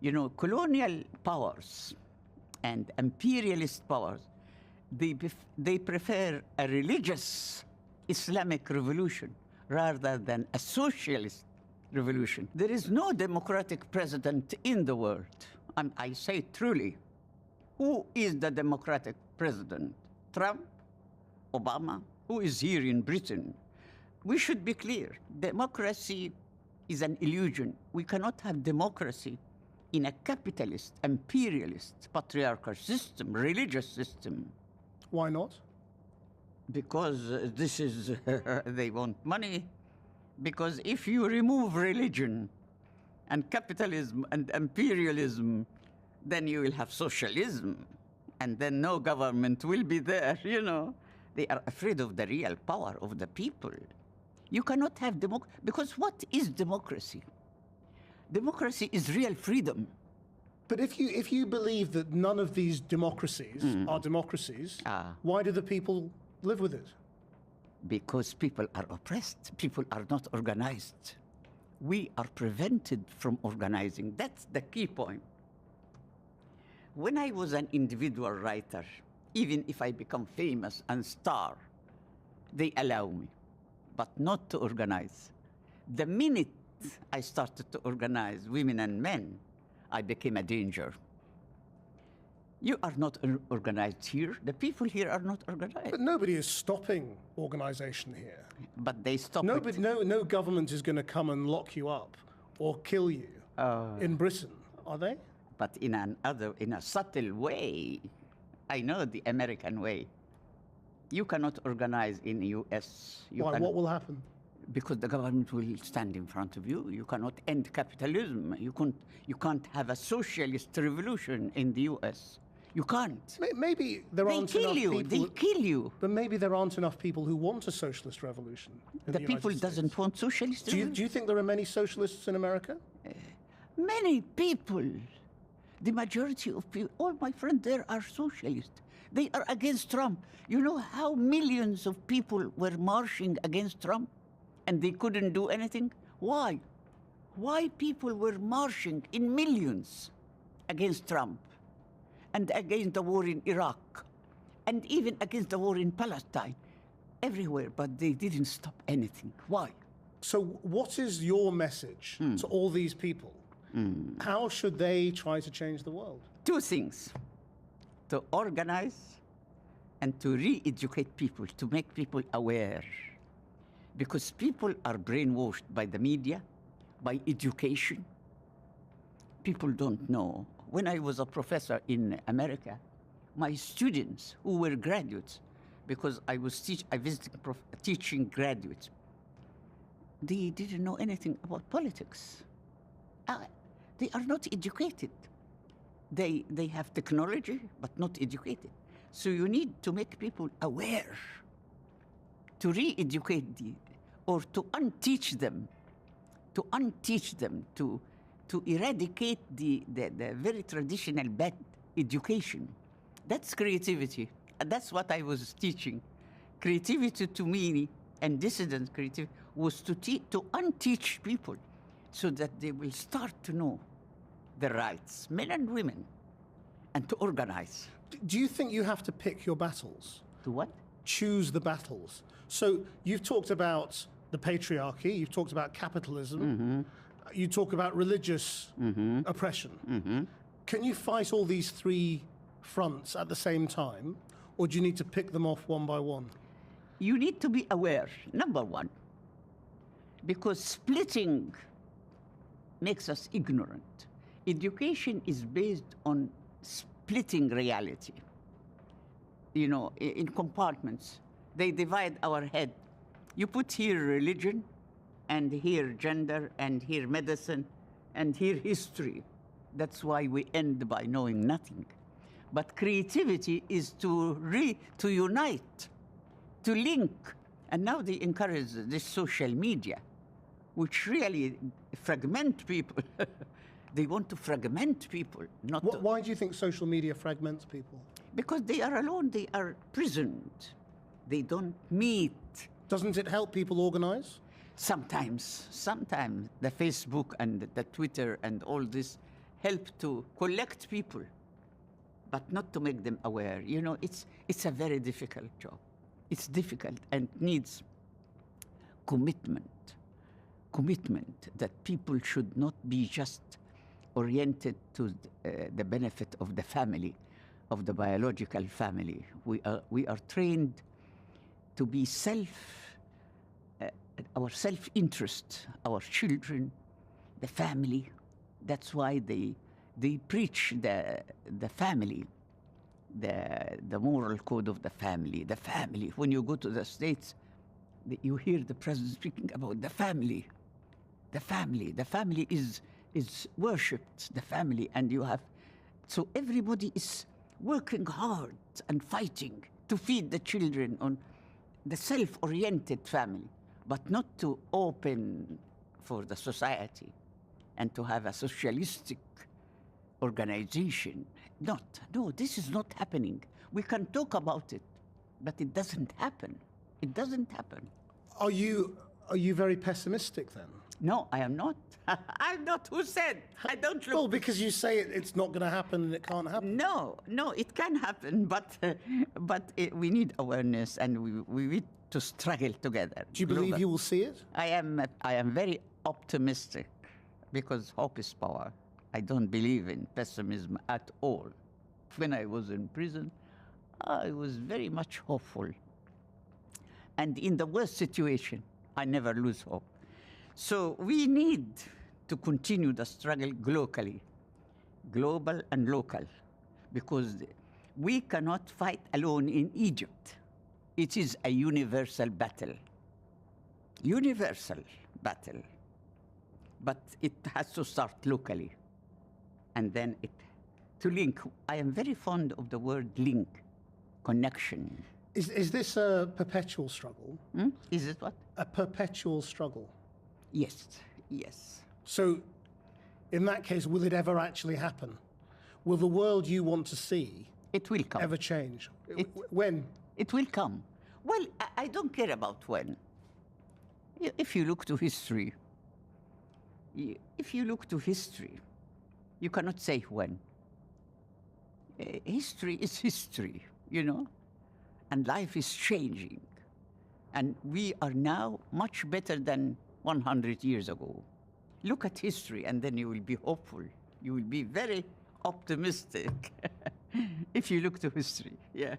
You know, colonial powers and imperialist powers, they prefer a religious Islamic revolution rather than a socialist revolution. There is no democratic president in the world. I say truly. Who is the democratic president? Trump? Obama? Who is here in Britain? We should be clear. Democracy is an illusion. We cannot have democracy in a capitalist, imperialist, patriarchal system, religious system. Why not? Because this is, they want money. Because if you remove religion and capitalism and imperialism, then you will have socialism. And then no government will be there, you know. They are afraid of the real power of the people. You cannot have democracy. Because what is democracy? Democracy is real freedom. But if you believe that none of these democracies are democracies, why do the people live with it? Because people are oppressed. People are not organized. We are prevented from organizing. That's the key point. When I was an individual writer, even if I become famous and star, they allow me, but not to organize. The minute I started to organize women and men, I became a danger. You are not organized here. The people here are not organized. But nobody is stopping organization here. But they stop it. No government is going to come and lock you up or kill you in Britain, are they? But in a subtle way. I know the American way. You cannot organize in the U.S. Why? What will happen? Because the government will stand in front of you. You cannot end capitalism. You can't have a socialist revolution in the U.S. You can't. Maybe there aren't enough people. They kill you. But maybe there aren't enough people who want a socialist revolution. The people doesn't want socialist revolution. Do you think there are many socialists in America? Many people. The majority of people, all my friends there are socialists. They are against Trump. You know how millions of people were marching against Trump and they couldn't do anything? Why? Why people were marching in millions against Trump and against the war in Iraq and even against the war in Palestine, everywhere, but they didn't stop anything. Why? So what is your message to all these people? How should they try to change the world? Two things: to organize and to re-educate people, to make people aware. Because people are brainwashed by the media, by education. People don't know. When I was a professor in America, my students who were graduates, because I was teaching graduates, they didn't know anything about politics. They are not educated. They have technology, but not educated. So you need to make people aware, to re-educate or to unteach them, to eradicate the very traditional bad education. That's creativity. And that's what I was teaching. Creativity to me, and dissident creativity, was to unteach people so that they will start to know their rights, men and women, and to organize. Do you think you have to pick your battles? To what? Choose the battles. So you've talked about the patriarchy, you've talked about capitalism, you talk about religious oppression. Can you fight all these three fronts at the same time, or do you need to pick them off one by one? You need to be aware, number one, because splitting makes us ignorant. Education is based on splitting reality. You know, in compartments, they divide our head. You put here religion, and here gender, and here medicine, and here history. That's why we end by knowing nothing. But creativity is to unite, to link. And now they encourage this social media, which really fragment people. They want to fragment people. Why do you think social media fragments people? Because they are alone, they are prisoned. They don't meet. Doesn't it help people organize? Sometimes the Facebook and the Twitter and all this help to collect people, but not to make them aware. You know, it's a very difficult job. It's difficult and needs commitment that people should not be just oriented to the benefit of the family, of the biological family. We are trained to be our self-interest, our children, the family. That's why they preach the family, the moral code of the family. The family. When you go to the States, you hear the president speaking about the family. The family. The family is worshipped. The family, and you have. So everybody is working hard and fighting to feed the children on the self-oriented family, but not to open for the society and to have a socialistic organization. No, this is not happening. We can talk about it, but it doesn't happen. It doesn't happen. Are you very pessimistic then? No, I am not. I'm not. Who said? I don't look. Well, because you say it's not going to happen and it can't happen. No, it can happen, but we need awareness, and we need to struggle together. Do you believe you will see it? I am very optimistic, because hope is power. I don't believe in pessimism at all. When I was in prison, I was very much hopeful. And in the worst situation, I never lose hope. So we need to continue the struggle global and local, because we cannot fight alone in Egypt. It is a universal battle. Universal battle. But it has to start locally. And then to link. I am very fond of the word link, connection. Is this a perpetual struggle? Is it what? A perpetual struggle. Yes. So, in that case, will it ever actually happen? Will the world you want to see It will come. ever change? When? It will come. Well, I don't care about when. If you look to history, you cannot say when. History is history, you know, and life is changing. And we are now much better than 100 years ago. Look at history, and then you will be hopeful. You will be very optimistic if you look to history. Yeah.